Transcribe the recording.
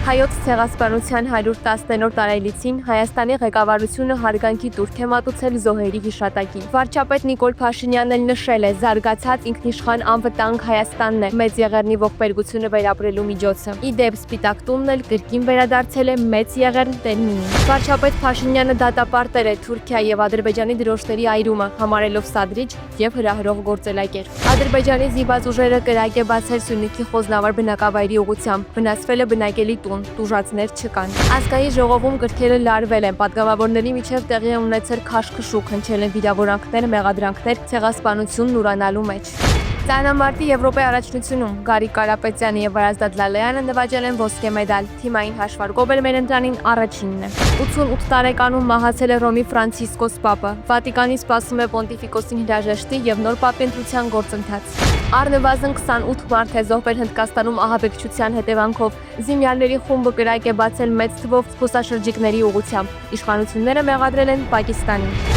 Հայոց ցեղասպանության 110-րդ տարելիցին Հայաստանի ղեկավարությունը հարգանքի տուրք է մատուցել զոհերի հիշատակին։ Վարչապետ Նիկոլ Փաշինյանն էլ նշել է, զարգացած ինքնիշխան անվտանգ Հայաստանն է Մեծ Եղեռնի ողբերգությունը վերապրելու միջոցը։ Ի դեպ, Սպիտակ տունն էլ կրկին վերադարձել է Մեծ Եղեռն տերմինին։ Վարչապետ Փաշինյանը դատապարտել է Թուրքիայի եւ Ադրբեջանի դրոշների այրումը, համարելով սադրիչ եւ հրահրող գործելակերպ։ Ադրբեջանի զինված ուժերը կրակ է բացել Սյունիքի Խոզնավար բնակավայրի ուղղությամբ, վնասվել է բնակելի տուն, տուժածներ չկան։ Ազգային ժողովում գրքերը լարվել են, պատգամավորների միջև տեղի ունեցել քաշքշուկ, հնչել են վիրավորանքներ, մեղադրանքներ ցեղասպանությունն ուրանալու մեջ։ Ծանամարտի Եվրոպայի առաջնությունում Գարիկ Կարապետյանը եւ Վարազդատ Լալայանը նվաճել են ոսկե մեդալ։ Թիմային հաշվարկով էլ մեր ընտրանին առաջինն է։ 88 տարեկանում մահացել է Ռոմի Ֆրանցիսկոս Պապը։ Վատիկանի սպասում է Պոնտիֆիկոսին հրաժեշտի եւ նոր պապի ընտրության գործընթաց։ Առնվազն 28 մարդ է զոհվել Հնդկաստանում ահաբեկչության հետևանքով։ Զինյալների խումբը կրակ է բացել մեծ թվով զբոսաշրջիկների ուղղությամբ։ Իշխանությունները մեղադրել են Պակիստանին։